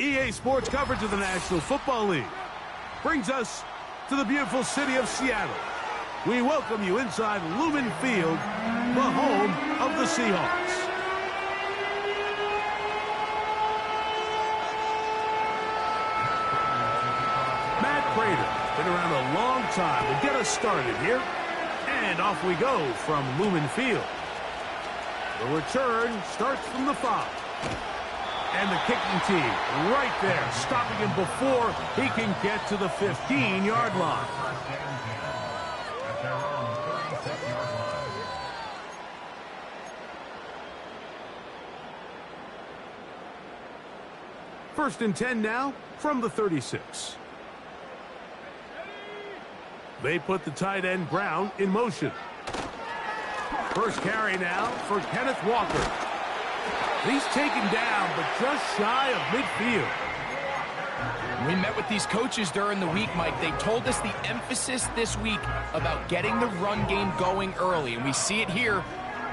EA Sports coverage of the National Football League brings us to the beautiful city of Seattle. We welcome you inside Lumen Field, the home of the Seahawks. Matt Prater, been around a long time to get us started here. And off we go from Lumen Field. The return starts from the 5. And the kicking team right there, stopping him before he can get to the 15-yard line. First and 10 now from the 36. They put the tight end Brown in motion. First carry now for Kenneth Walker. He's taken down, but just shy of midfield. We met with these coaches during the week, Mike. They told us the emphasis this week about getting the run game going early, and we see it here.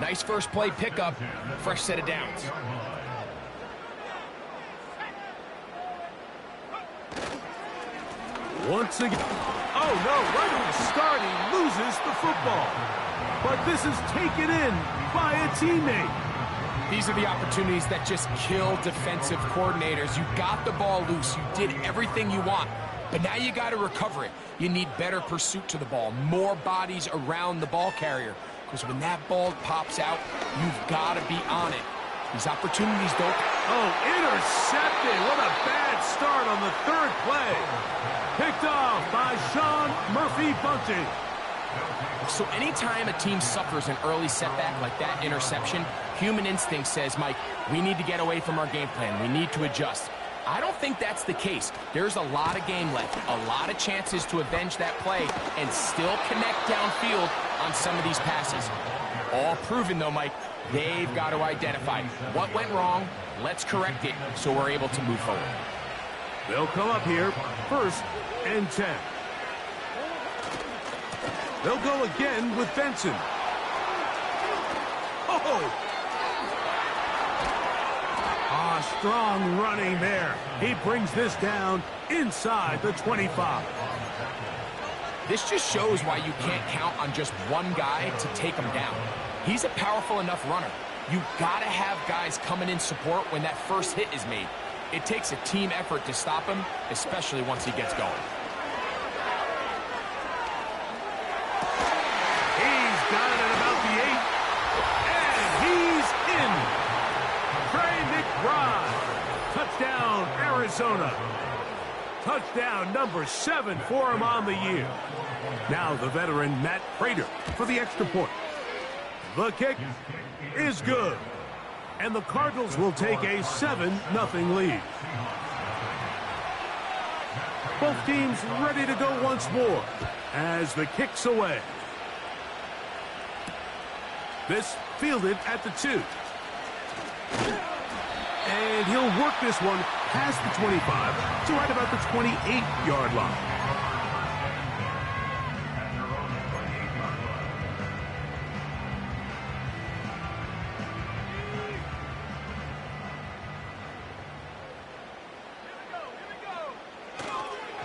Nice first play pickup, fresh set of downs. Once again, oh no, right at the start, he loses the football. But this is taken in by a teammate. These are the opportunities that just kill defensive coordinators. You got the ball loose. You did everything you want. But now you got to recover it. You need better pursuit to the ball, more bodies around the ball carrier. Because when that ball pops out, you've got to be on it. These opportunities don't... Oh, intercepted. What a bad start on the third play. Picked off by Sean Murphy-Bunting. So anytime a team suffers an early setback like that interception, human instinct says, Mike, we need to get away from our game plan. We need to adjust. I don't think that's the case. There's a lot of game left, a lot of chances to avenge that play and still connect downfield on some of these passes. All proven, though, Mike, they've got to identify what went wrong. Let's correct it so we're able to move forward. They'll come up here, first and 10. They'll go again with Benson. Oh! Ah, strong running there. He brings this down inside the 25. This just shows why you can't count on just one guy to take him down. He's a powerful enough runner. You've got to have guys coming in support when that first hit is made. It takes a team effort to stop him, especially once he gets going. Got it at about the 8. And he's in. Trey McBride. Touchdown, Arizona. Touchdown number 7 for him on the year. Now the veteran Matt Prater for the extra point. The kick is good. And the Cardinals will take a 7-0 lead. Both teams ready to go once more as the kick's away. This fielded at the 2. And he'll work this one past the 25 to right about the 28-yard line.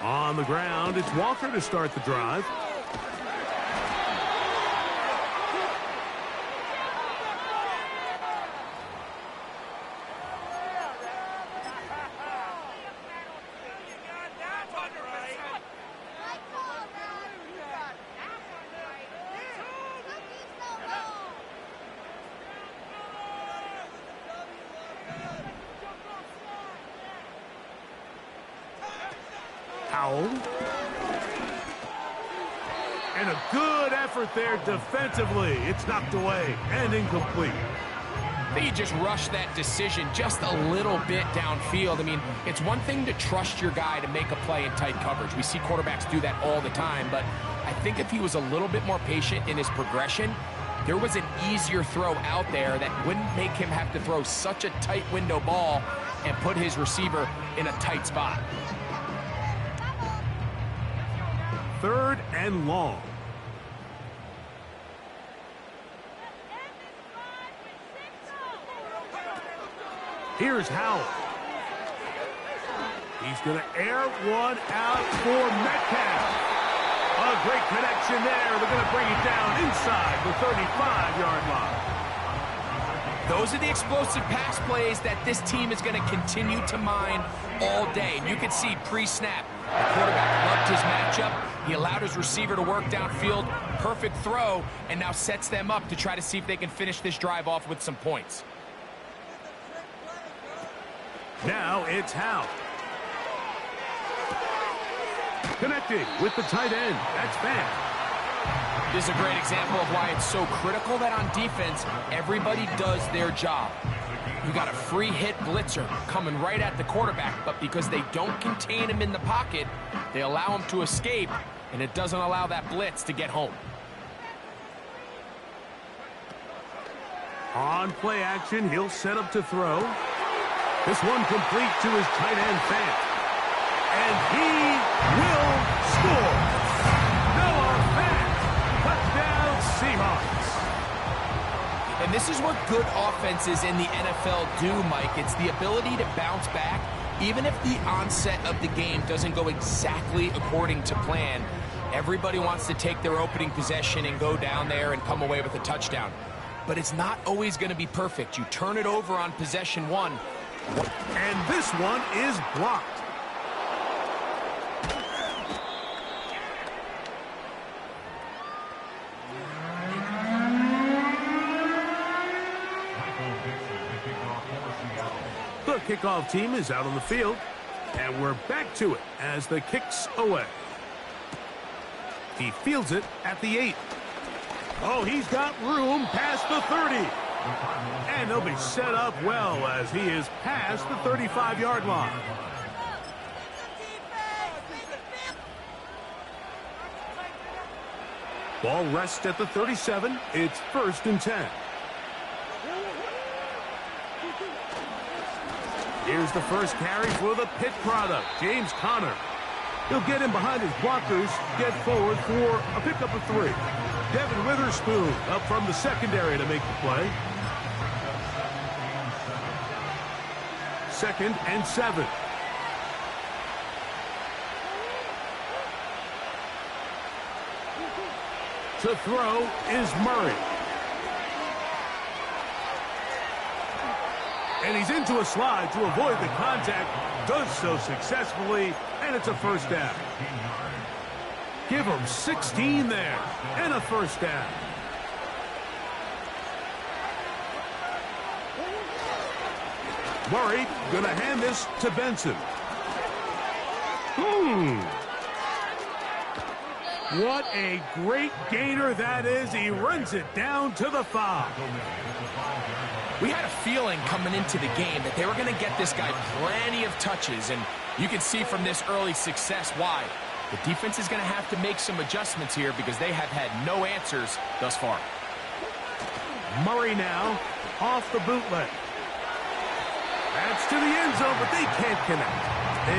On the ground, it's Walker to start the drive. And a good effort there defensively. It's knocked away and incomplete. They just rushed that decision just a little bit downfield. I mean, it's one thing to trust your guy to make a play in tight coverage. We see quarterbacks do that all the time, but I think if he was a little bit more patient in his progression, there was an easier throw out there that wouldn't make him have to throw such a tight window ball and put his receiver in a tight spot. 3rd and long. Here's Howell. He's going to air one out for Metcalf. A great connection there. They're going to bring it down inside the 35-yard line. Those are the explosive pass plays that this team is going to continue to mine all day. And you can see pre-snap, the quarterback loved his matchup. He allowed his receiver to work downfield. Perfect throw, and now sets them up to try to see if they can finish this drive off with some points. Now it's Howe. Connecting with the tight end. That's Fant. This is a great example of why it's so critical that on defense, everybody does their job. You got a free hit blitzer coming right at the quarterback, but because they don't contain him in the pocket, they allow him to escape, and it doesn't allow that blitz to get home. On play action, he'll set up to throw. This one complete to his tight end, Fant. And he will score. Noah Fant, touchdown Seahawks. And this is what good offenses in the NFL do, Mike. It's the ability to bounce back, even if the onset of the game doesn't go exactly according to plan. Everybody wants to take their opening possession and go down there and come away with a touchdown. But it's not always going to be perfect. You turn it over on possession one. And this one is blocked. The kickoff team is out on the field, and we're back to it as the kick's away. He fields it at the 8. Oh, he's got room past the 30. And he'll be set up well as he is past the 35-yard line. Ball rests at the 37. It's 1st and 10. Here's the first carry for the Pitt product, James Conner. He'll get in behind his blockers, get forward for a pickup of 3. Devin Witherspoon up from the secondary to make the play. 2nd and 7. To throw is Murray. And he's into a slide to avoid the contact. Does so successfully, and it's a 1st down. Give him 16 there, and a 1st down. Murray gonna hand this to Benson. What a great gainer that is. He runs it down to the 5. We had a feeling coming into the game that they were going to get this guy plenty of touches, and you can see from this early success why. The defense is going to have to make some adjustments here because they have had no answers thus far. Murray now off the bootleg. That's to the end zone, but they can't connect.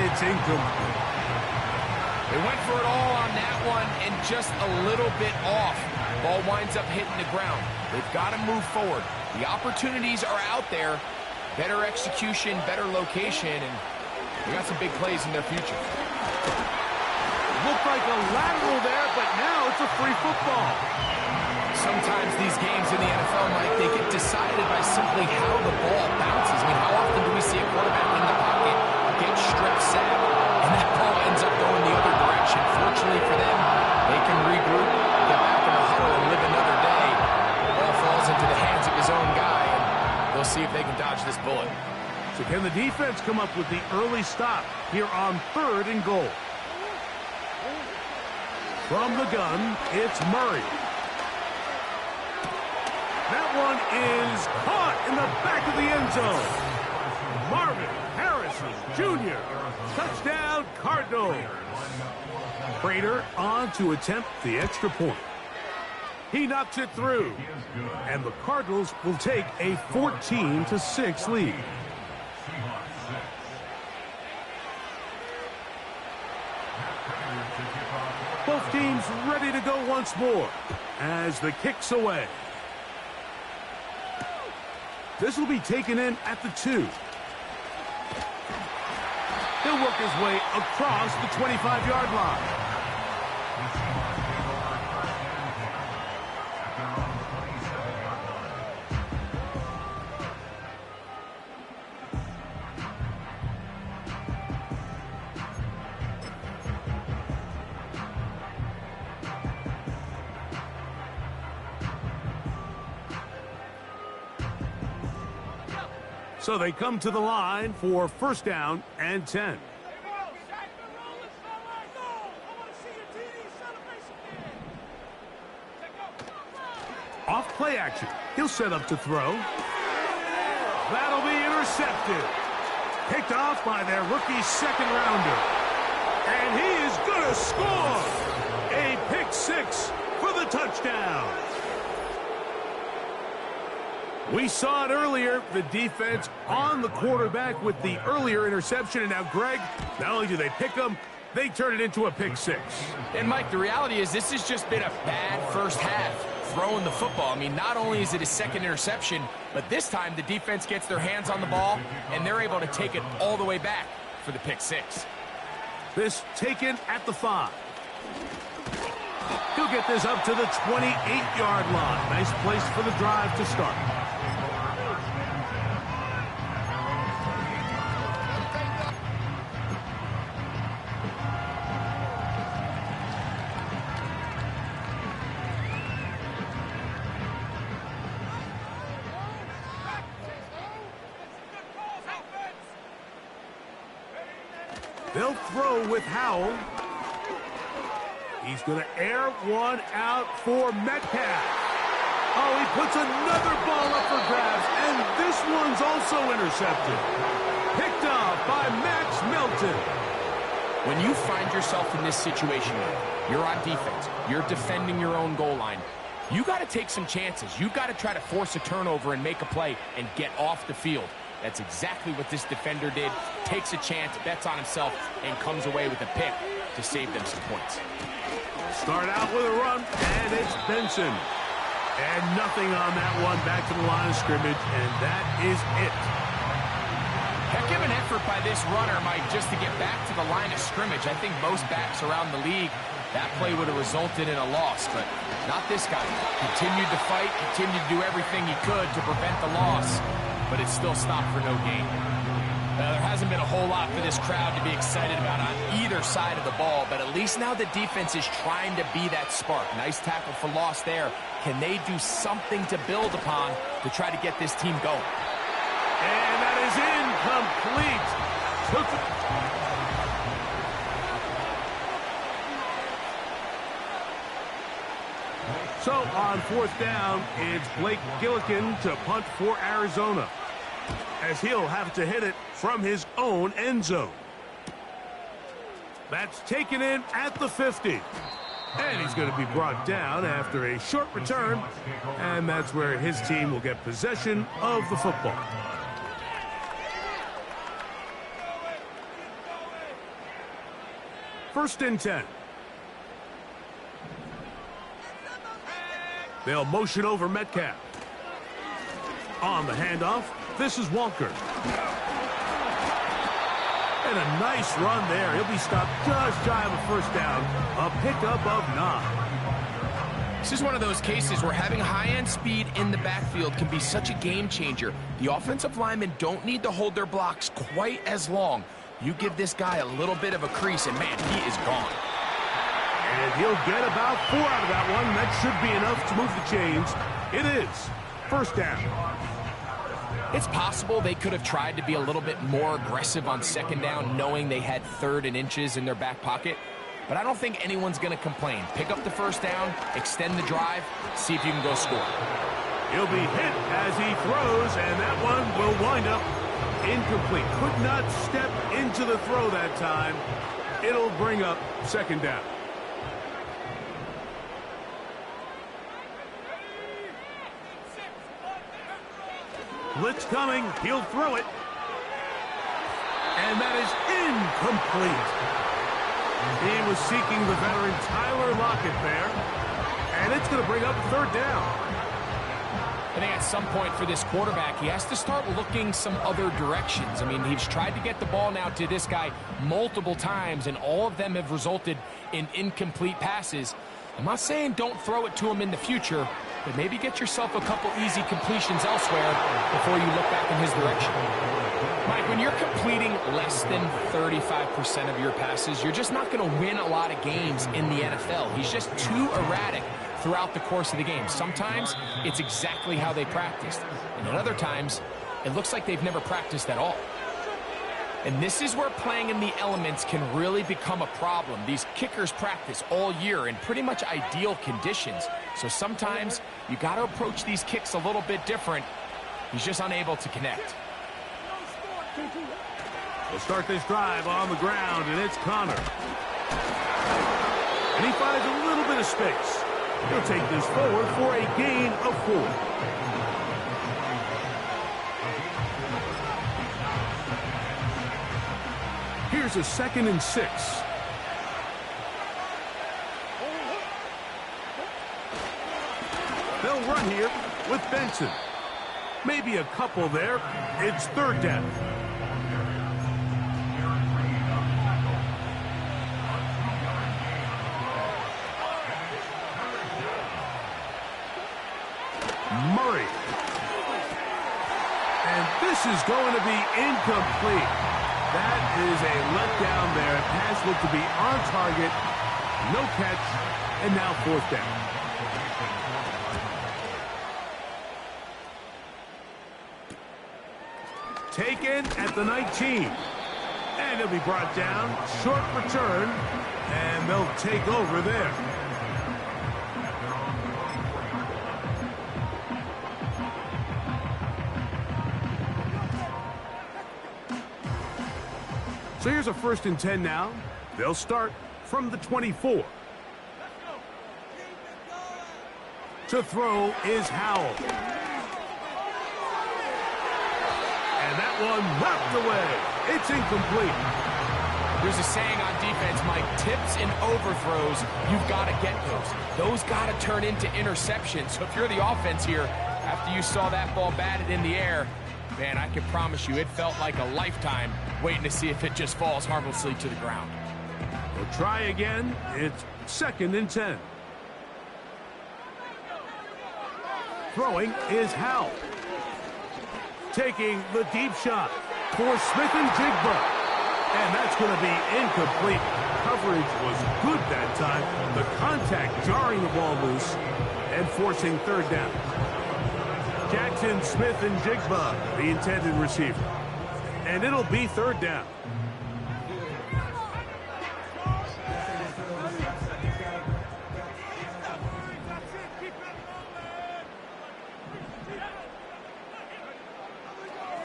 It's incomplete. They went for it all on that one and just a little bit off. Ball winds up hitting the ground. They've got to move forward. The opportunities are out there. Better execution, better location, and they got some big plays in their future. Looked like a lateral there, but now it's a free football. Sometimes these games in the NFL, Mike, they get decided by simply how the ball bounces. I mean, how often do we see a quarterback in the pocket get strip sacked, and that ball ends up going the other direction? Fortunately for them, they can regroup, get back in the huddle, and live another day. The ball falls into the hands of his own guy, and they'll see if they can dodge this bullet. So can the defense come up with the early stop here on 3rd and goal? From the gun, it's Murray. That one is caught in the back of the end zone. Marvin Harrison Jr. Touchdown, Cardinals. Prater on to attempt the extra point. He knocks it through. And the Cardinals will take a 14-6 lead. Both teams ready to go once more as the kick's away. This will be taken in at the 2. He'll work his way across the 25-yard line. So they come to the line for first down and 10. Off play action. He'll set up to throw. That'll be intercepted. Picked off by their rookie second rounder. And he is going to score. A pick six for the touchdown. We saw it earlier, the defense on the quarterback with the earlier interception. And now, Greg, not only do they pick him, they turn it into a pick six. And, Mike, the reality is this has just been a bad first half throwing the football. I mean, not only is it his second interception, but this time the defense gets their hands on the ball, and they're able to take it all the way back for the pick six. This taken at the 5. He'll get this up to the 28-yard line. Nice place for the drive to start. They'll throw with Howell. He's going to air one out for Metcalf. Oh, he puts another ball up for grabs, and this one's also intercepted. Picked up by Max Melton. When you find yourself in this situation, you're on defense, you're defending your own goal line, you got to take some chances. You got to try to force a turnover and make a play and get off the field. That's exactly what this defender did. Takes a chance, bets on himself, and comes away with a pick to save them some points. Start out with a run, and it's Benson. And nothing on that one. Back to the line of scrimmage, and that is it. Heck of an effort by this runner, Mike, just to get back to the line of scrimmage. I think most backs around the league, that play would have resulted in a loss, but not this guy. Continued to fight, continued to do everything he could to prevent the loss, but it still stopped for no gain. There hasn't been a whole lot for this crowd to be excited about on either side of the ball, but at least now the defense is trying to be that spark. Nice tackle for loss there. Can they do something to build upon to try to get this team going? And that is incomplete. So on fourth down, it's Blake Gillikin to punt for Arizona, as he'll have to hit it from his own end zone. That's taken in at the 50. And he's going to be brought down after a short return, and that's where his team will get possession of the football. First and 10. They'll motion over Metcalf. On the handoff, this is Walker. And a nice run there. He'll be stopped just shy of a first down. A pickup of 9. This is one of those cases where having high-end speed in the backfield can be such a game changer. The offensive linemen don't need to hold their blocks quite as long. You give this guy a little bit of a crease, and man, he is gone. And he'll get about 4 out of that one. That should be enough to move the chains. It is first down. It's possible they could have tried to be a little bit more aggressive on second down, knowing they had 3rd and inches in their back pocket. But I don't think anyone's going to complain. Pick up the first down, extend the drive, see if you can go score. He'll be hit as he throws, and that one will wind up incomplete. Could not step into the throw that time. It'll bring up second down. Blitz coming. He'll throw it. And that is incomplete. He was seeking the veteran Tyler Lockett there. And it's going to bring up third down. I think at some point for this quarterback, he has to start looking some other directions. I mean, he's tried to get the ball now to this guy multiple times, and all of them have resulted in incomplete passes. I'm not saying don't throw it to him in the future, but maybe get yourself a couple easy completions elsewhere before you look back in his direction. Mike, when you're completing less than 35% of your passes, you're just not going to win a lot of games in the NFL. He's just too erratic throughout the course of the game. Sometimes it's exactly how they practiced, and at other times it looks like they've never practiced at all. And this is where playing in the elements can really become a problem. These kickers practice all year in pretty much ideal conditions, so sometimes you got to approach these kicks a little bit different. He's just unable to connect. We'll start this drive on the ground, and it's Connor. And he finds a little bit of space. He'll take this forward for a gain of 4. Here's a 2nd and 6. They'll run here with Benson. Maybe a couple there. It's 3rd down. Murray. And this is going to be incomplete. That is a letdown there. Pass looked to be on target. No catch. And now 4th down. Taken at the 19. And he'll be brought down. Short return. And they'll take over there. So here's a 1st and 10 now. They'll start from the 24. To throw is Howell. And that one knocked away. It's incomplete. There's a saying on defense, Mike, tips and overthrows, you've got to get those. Those got to turn into interceptions. So if you're the offense here, after you saw that ball batted in the air, man, I can promise you it felt like a lifetime waiting to see if it just falls harmlessly to the ground. We'll try again. It's 2nd and 10. Throwing is Howell. Taking the deep shot for Smith-Njigba. And that's going to be incomplete. Coverage was good that time. The contact jarring the ball loose and forcing 3rd down. Jackson Smith-Njigba, the intended receiver. And it'll be 3rd down.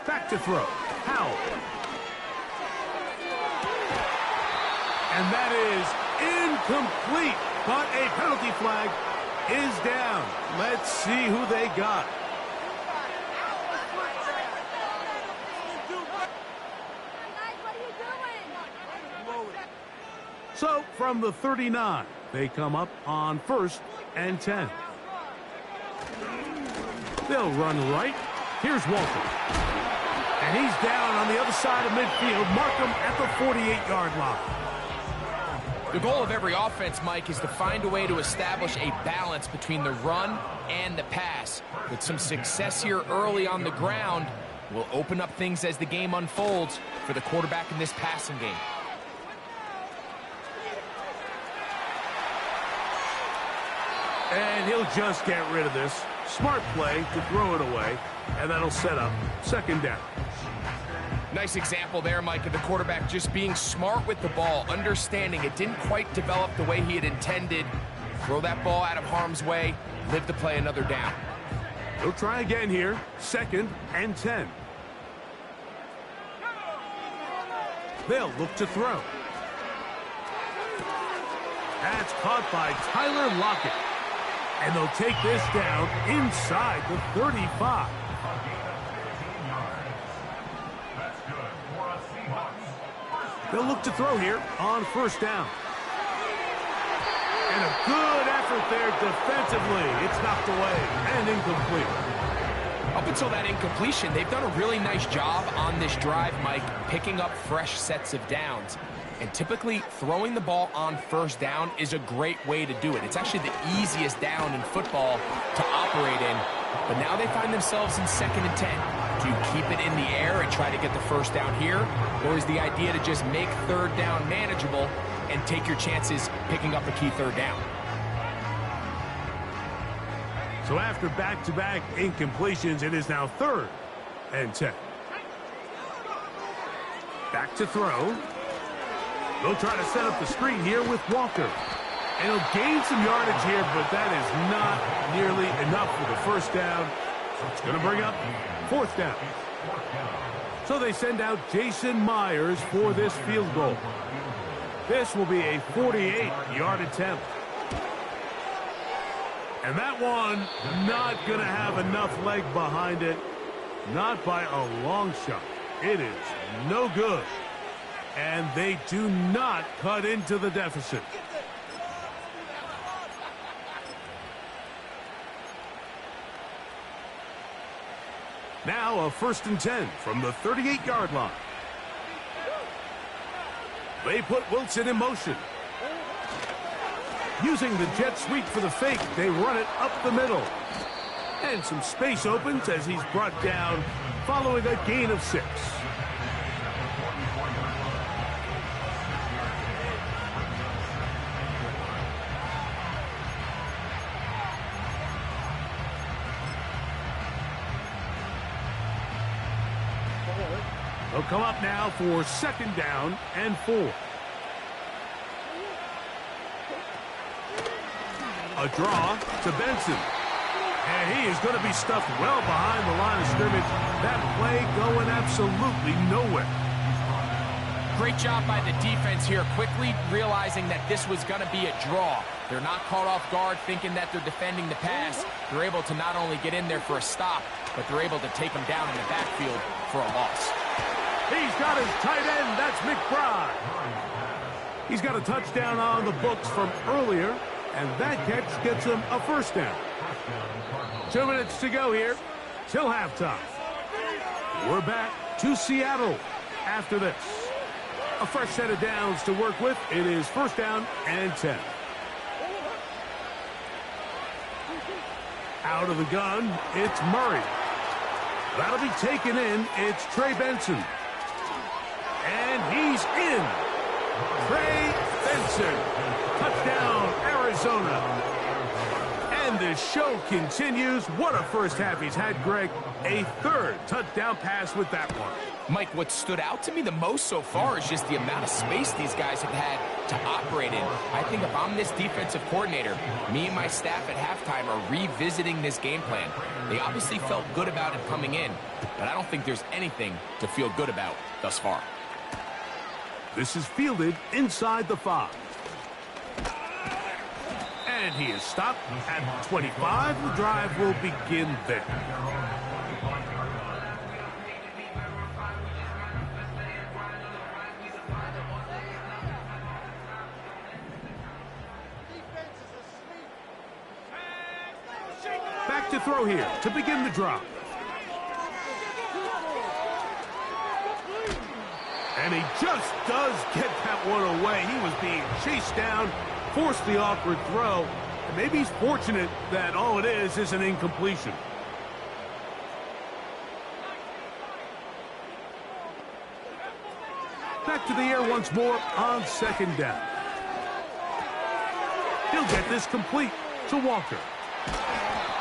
Back to throw. Howell. And that is incomplete. But a penalty flag is down. Let's see who they got. So, from the 39, they come up on 1st and 10. They'll run right. Here's Walker. And he's down on the other side of midfield. Mark him at the 48-yard line. The goal of every offense, Mike, is to find a way to establish a balance between the run and the pass. With some success here early on the ground, will open up things as the game unfolds for the quarterback in this passing game. And he'll just get rid of this. Smart play to throw it away, and that'll set up 2nd down. Nice example there, Mike, of the quarterback just being smart with the ball, understanding it didn't quite develop the way he had intended. Throw that ball out of harm's way, live to play another down. He'll try again here, 2nd and 10. They'll look to throw. That's caught by Tyler Lockett. And they'll take this down inside the 35. They'll look to throw here on 1st down. And a good effort there defensively. It's knocked away and incomplete. Up until that incompletion, they've done a really nice job on this drive, Mike, picking up fresh sets of downs. And typically, throwing the ball on first down is a great way to do it. It's actually the easiest down in football to operate in. But now they find themselves in 2nd and 10. Do you keep it in the air and try to get the first down here? Or is the idea to just make 3rd down manageable and take your chances picking up a key 3rd down? So after back-to-back incompletions, it is now 3rd and 10. Back to throw. They'll try to set up the screen here with Walker. And he'll gain some yardage here, but that is not nearly enough for the first down. So it's going to bring up 4th down. So they send out Jason Myers for this field goal. This will be a 48-yard attempt. And that one not going to have enough leg behind it. Not by a long shot. It is no good. And they do not cut into the deficit. Now a 1st and 10 from the 38-yard line. They put Wilson in motion. Using the jet sweep for the fake, they run it up the middle. And some space opens as he's brought down following a gain of 6. They'll come up now for 2nd down and 4. A draw to Benson. And he is going to be stuffed well behind the line of scrimmage. That play going absolutely nowhere. Great job by the defense here, quickly realizing that this was going to be a draw. They're not caught off guard thinking that they're defending the pass. They're able to not only get in there for a stop, but they're able to take him down in the backfield for a loss. He's got his tight end. That's McBride. He's got a touchdown on the books from earlier, and that catch gets him a 1st down. 2 minutes to go here till halftime. We're back to Seattle after this. A fresh set of downs to work with. It is 1st down and 10. Out of the gun, it's Murray. That'll be taken in. It's Trey Benson. And he's in. Trey Benson. Touchdown, Arizona. And the show continues. What a first half he's had, Greg. A 3rd touchdown pass with that one. Mike, what stood out to me the most so far is just the amount of space these guys have had to operate in. I think if I'm this defensive coordinator, me and my staff at halftime are revisiting this game plan. They obviously felt good about it coming in, but I don't think there's anything to feel good about thus far. This is fielded inside the 5. And he is stopped at 25. The drive will begin there. Back to throw here to begin the drive. And he just does get that one away. He was being chased down, forced the awkward throw. And maybe he's fortunate that all it is an incompletion. Back to the air once more on 2nd down. He'll get this complete to Walker.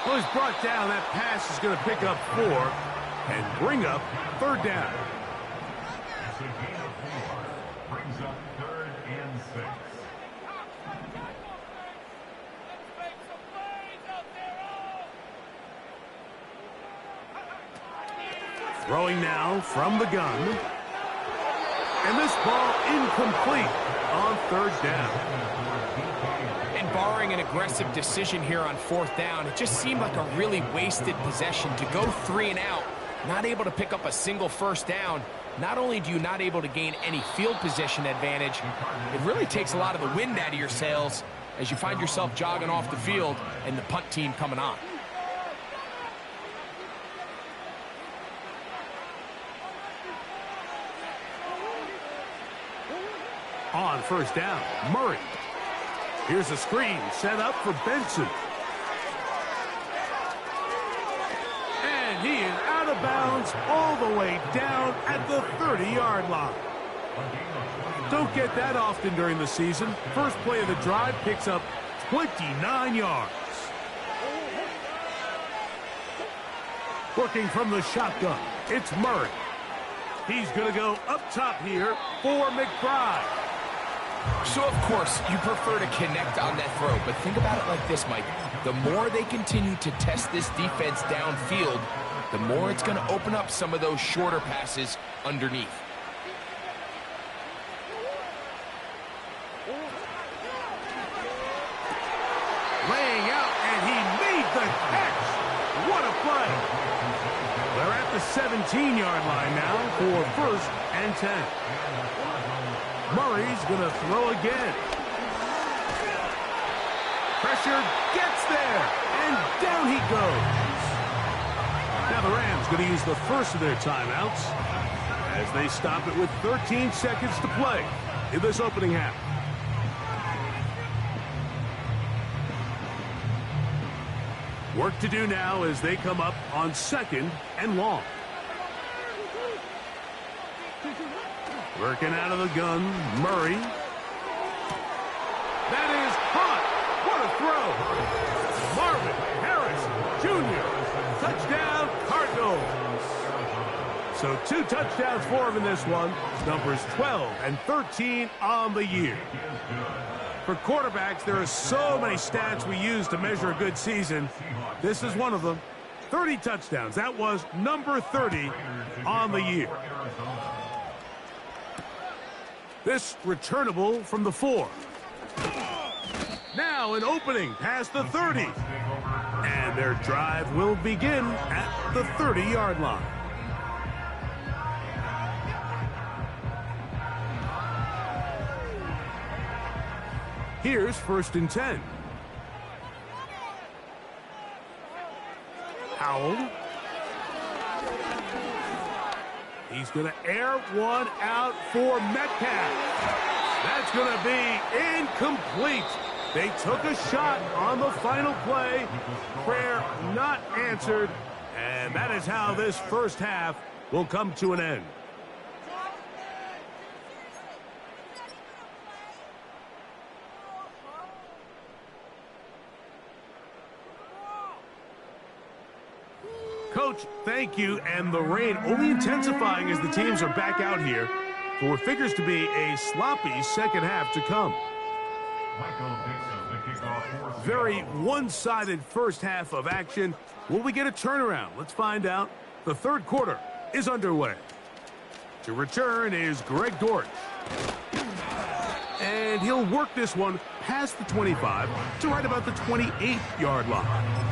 Well, he's brought down. That pass is going to pick up 4 and bring up 3rd down. Brings up 3rd and 6. Throwing now from the gun. And this ball incomplete on 3rd down. And barring an aggressive decision here on 4th down, it just seemed like a really wasted possession to go 3 and out, not able to pick up a single 1st down. Not only do you not able to gain any field position advantage, it really takes a lot of the wind out of your sails as you find yourself jogging off the field and the punt team coming on. On first down, Murray. Here's a screen set up for Benson. And he is out of bounds all the way down at the 30-yard line. Don't get that often during the season. First play of the drive picks up 29 yards. Working from the shotgun, it's Murray. He's going to go up top here for McBride. So, of course, you prefer to connect on that throw, but think about it like this, Mike. The more they continue to test this defense downfield, the more it's going to open up some of those shorter passes underneath. Laying out, and he made the catch. What a play. They're at the 17-yard line now for first and 10. Murray's going to throw again. Pressure gets there, and down he goes. Now the Rams going to use the first of their timeouts as they stop it with 13 seconds to play in this opening half. Work to do now as they come up on second and long. Working out of the gun, Murray. That is hot. What a throw. Marvin Harrison Jr. Touchdown, Cardinals. So 2 touchdowns for him in this one. Numbers 12 and 13 on the year. For quarterbacks, there are so many stats we use to measure a good season. This is one of them. 30 touchdowns. That was number 30 on the year. This returnable from the 4. Now an opening past the 30. And their drive will begin at the 30-yard line. Here's first and 10. Howell. He's going to air one out for Metcalf. That's going to be incomplete. They took a shot on the final play. Prayer not answered. And that is how this first half will come to an end. Coach, thank you. And the rain only intensifying as the teams are back out here for what figures to be a sloppy second half to come. Very one-sided first half of action. Will we get a turnaround? Let's find out. The third quarter is underway. To return is Greg Dortch. And he'll work this one past the 25 to right about the 28-yard line.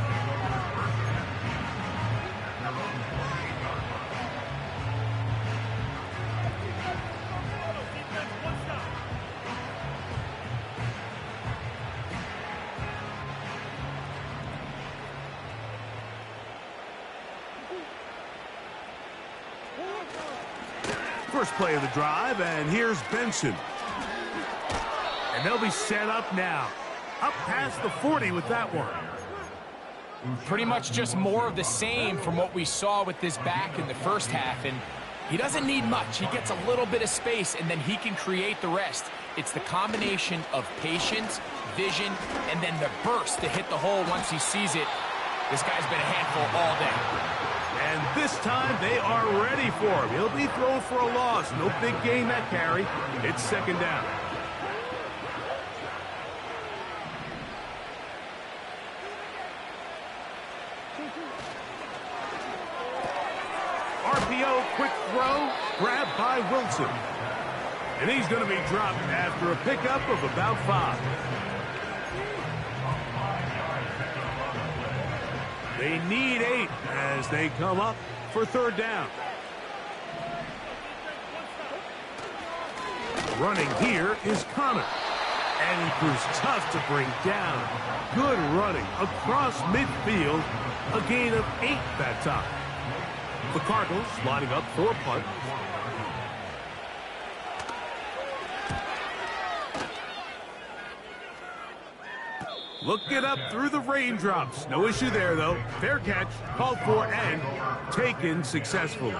First play of the drive, and here's Benson. And they'll be set up now. Up past the 40 with that one. Pretty much just more of the same from what we saw with this back in the first half. And he doesn't need much. He gets a little bit of space, and then he can create the rest. It's the combination of patience, vision, and then the burst to hit the hole once he sees it. This guy's been a handful all day. And this time they are ready for him. He'll be thrown for a loss. No big gain that carry. It's second down. RPO, quick throw, grabbed by Wilson. And he's going to be dropped after a pickup of about 5. They need 8 as they come up for third down. Running here is Connor. And he proves tough to bring down. Good running across midfield. A gain of 8 that time. The Cardinals lining up for a punt. Looking up through the raindrops. No issue there, though. Fair catch, called for, and taken successfully.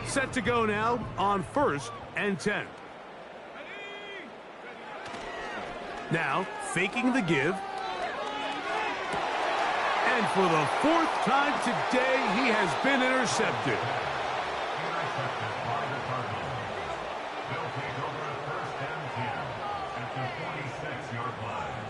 Set to go now on 1st and 10. Now, faking the give. And for the 4th time today, he has been intercepted. Intercepted by the Cardinals. They'll take over 1st and 10 at the 46-yard line.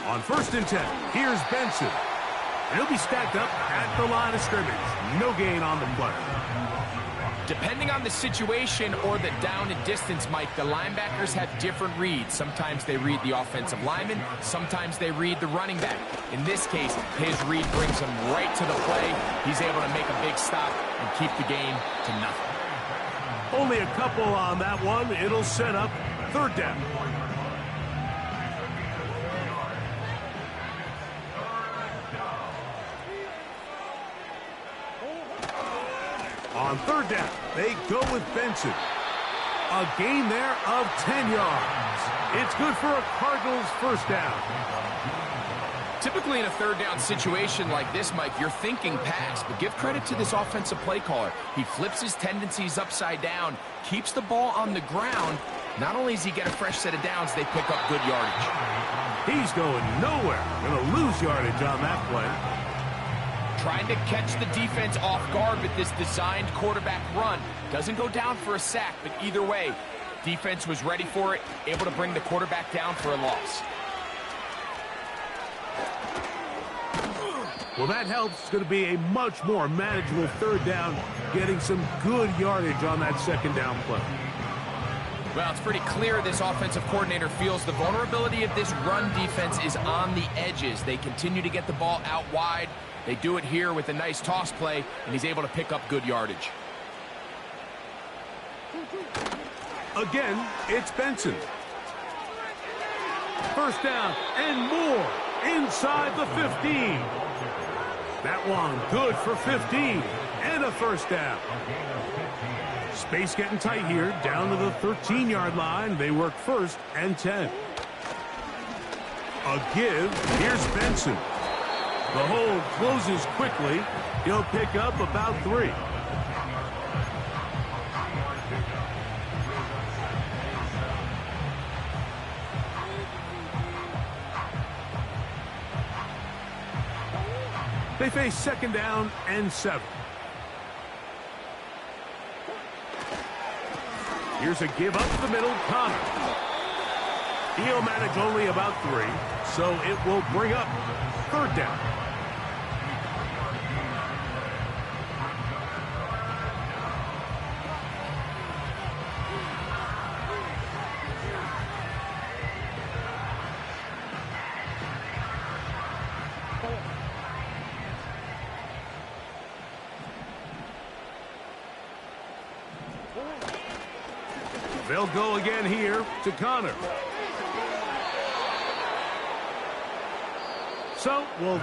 On 1st and 10, here's Benson. And he'll be stacked up at the line of scrimmage. No gain on the play. Depending on the situation or the down and distance, Mike, the linebackers have different reads. Sometimes they read the offensive lineman. Sometimes they read the running back. In this case, his read brings him right to the play. He's able to make a big stop and keep the game to nothing. Only a couple on that one. It'll set up 3rd down. On 3rd down, they go with Benson. A gain there of 10 yards. It's good for a Cardinals 1st down. Typically in a 3rd down situation like this, Mike, you're thinking pass, but give credit to this offensive play caller. He flips his tendencies upside down, keeps the ball on the ground. Not only does he get a fresh set of downs, they pick up good yardage. He's going nowhere. Going to lose yardage on that play. Trying to catch the defense off guard with this designed quarterback run. Doesn't go down for a sack, but either way, defense was ready for it, able to bring the quarterback down for a loss. Well, that helps. It's going to be a much more manageable 3rd down, getting some good yardage on that 2nd down play. Well, it's pretty clear this offensive coordinator feels the vulnerability of this run defense is on the edges. They continue to get the ball out wide. They do it here with a nice toss play, and he's able to pick up good yardage. Again, it's Benson. 1st down and more inside the 15. That one good for 15 and a 1st down. Space getting tight here, down to the 13-yard line. They work 1st and 10. A give, here's Benson. The hold closes quickly. He'll pick up about 3. They face 2nd down and 7. Here's a give up the middle, Connor. He'll manage only about 3, so it will bring up 3rd down. They'll go again here to Connor. So we'll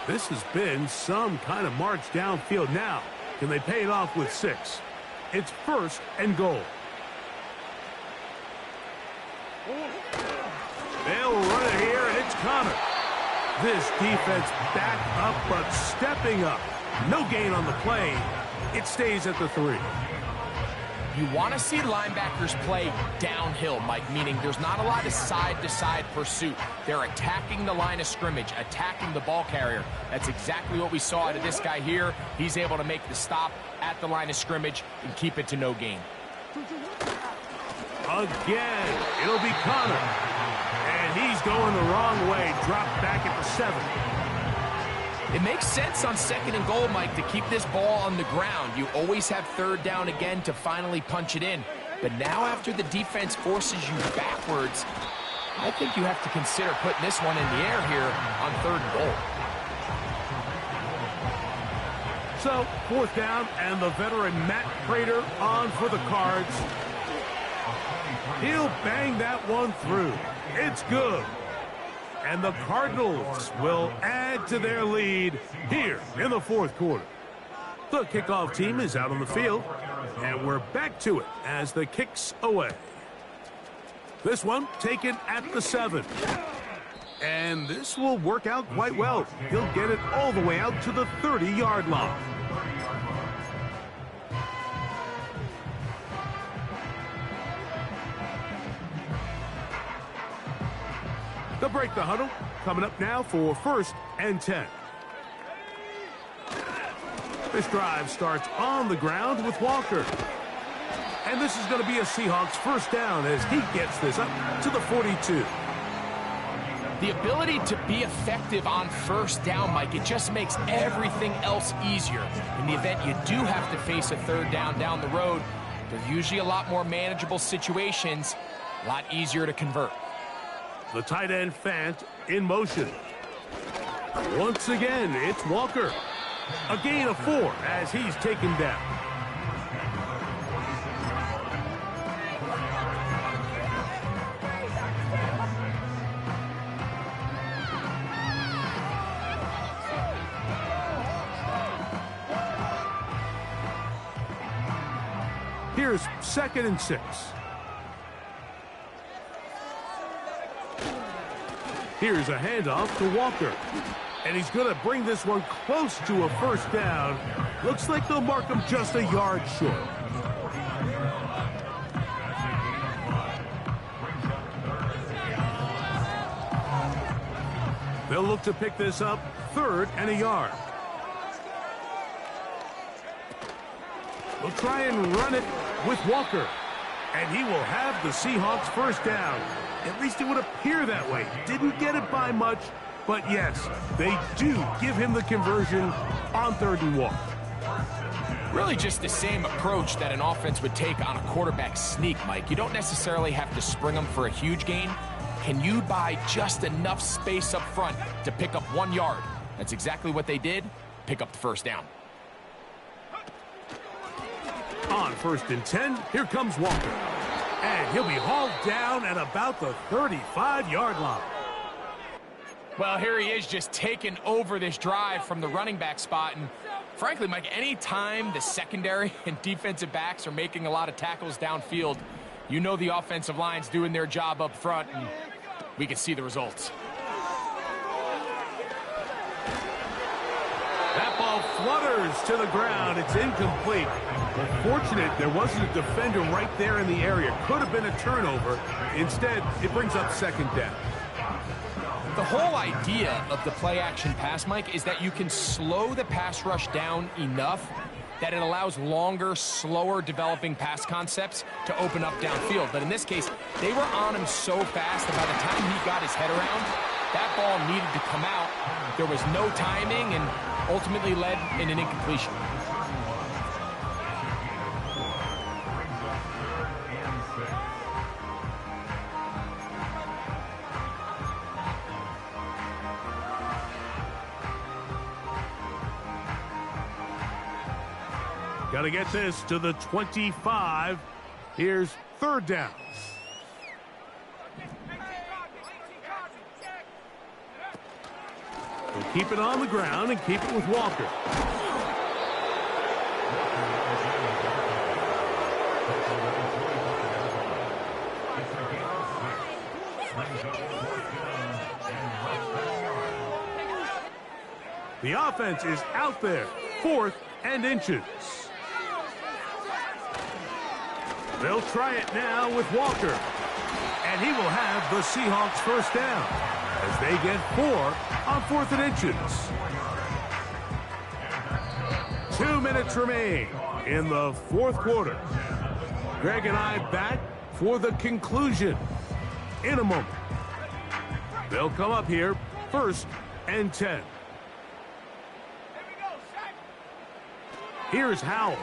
this has been some kind of march downfield now. Can they pay it off with 6? It's 1st and goal. They'll run it here, and it's Connor. This defense back up, but stepping up. No gain on the play. It stays at the 3. You want to see linebackers play downhill, Mike, meaning there's not a lot of side-to-side pursuit. They're attacking the line of scrimmage, attacking the ball carrier. That's exactly what we saw out of this guy here. He's able to make the stop at the line of scrimmage and keep it to no gain. Again, it'll be Connor. And he's going the wrong way, dropped back at the 7. It makes sense on 2nd and goal, Mike, to keep this ball on the ground. You always have 3rd down again to finally punch it in. But now after the defense forces you backwards, I think you have to consider putting this one in the air here on 3rd and goal. So, 4th down, and the veteran Matt Prater on for the Cards. He'll bang that one through. It's good. And the Cardinals will add to their lead here in the 4th quarter. The kickoff team is out on the field, and we're back to it as the kick's away. This one taken at the 7. And this will work out quite well. He'll get it all the way out to the 30-yard line. They'll break the huddle. Coming up now for 1st and 10. This drive starts on the ground with Walker. And this is going to be a Seahawks 1st down as he gets this up to the 42. The ability to be effective on 1st down, Mike, it just makes everything else easier. In the event you do have to face a 3rd down the road, they're usually a lot more manageable situations, a lot easier to convert. The tight end Fant in motion. Once again, it's Walker. A gain of 4 as he's taken down. Here's 2nd and 6. Here's a handoff to Walker. And he's going to bring this one close to a 1st down. Looks like they'll mark him just a yard short. They'll look to pick this up 3rd and a yard. They'll try and run it with Walker. And he will have the Seahawks 1st down. At least it would appear that way. Didn't get it by much, but yes, they do give him the conversion on 3rd and 1. Really just the same approach that an offense would take on a quarterback sneak, Mike. You don't necessarily have to spring them for a huge gain. Can you buy just enough space up front to pick up 1 yard? That's exactly what they did. Pick up the 1st down. On 1st and 10, here comes Walker. And he'll be hauled down at about the 35-yard line. Well, here he is just taking over this drive from the running back spot. And frankly, Mike, any time the secondary and defensive backs are making a lot of tackles downfield, you know the offensive line's doing their job up front, and we can see the results. That ball flutters to the ground. It's incomplete. Well, fortunate there wasn't a defender right there in the area. Could have been a turnover. Instead, it brings up 2nd down. The whole idea of the play-action pass, Mike, is that you can slow the pass rush down enough that it allows longer, slower developing pass concepts to open up downfield. But in this case, they were on him so fast that by the time he got his head around, that ball needed to come out. There was no timing and ultimately led in an incompletion. Got to get this to the 25. Here's 3rd down. We'll keep it on the ground and keep it with Walker. The offense is out there. 4th and inches. They'll try it now with Walker. And he will have the Seahawks 1st down as they get 4 on 4th and inches. 2 minutes remain in the 4th quarter. Greg and I back for the conclusion in a moment. They'll come up here 1st and 10. Here's Howell.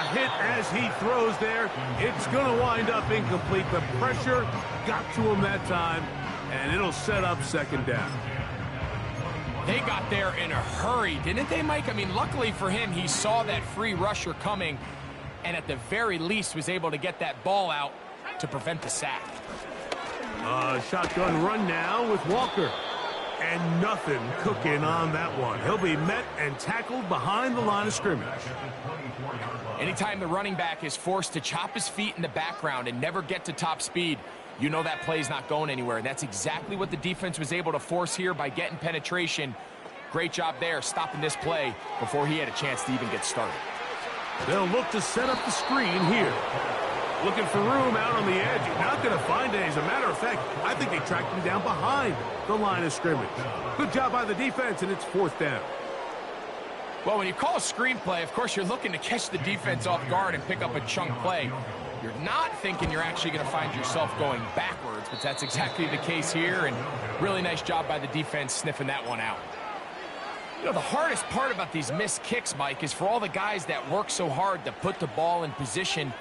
A hit as he throws there. It's going to wind up incomplete. The pressure got to him that time, and it'll set up second down. They got there in a hurry, didn't they, Mike? I mean, luckily for him, he saw that free rusher coming, and at the very least was able to get that ball out to prevent the sack. Shotgun run now with Walker. And nothing cooking on that one. He'll be met and tackled behind the line of scrimmage. Anytime the running back is forced to chop his feet in the background and never get to top speed, you know that play's not going anywhere. And that's exactly what the defense was able to force here by getting penetration. Great job there, stopping this play before he had a chance to even get started. They'll look to set up the screen here. Looking for room out on the edge. You're not going to find it. As a matter of fact, I think they tracked him down behind the line of scrimmage. Good job by the defense, and it's fourth down. Well, when you call a screen play, of course, you're looking to catch the defense off guard and pick up a chunk play. You're not thinking you're actually going to find yourself going backwards, but that's exactly the case here, and really nice job by the defense sniffing that one out. You know, the hardest part about these missed kicks, Mike, is for all the guys that work so hard to put the ball in position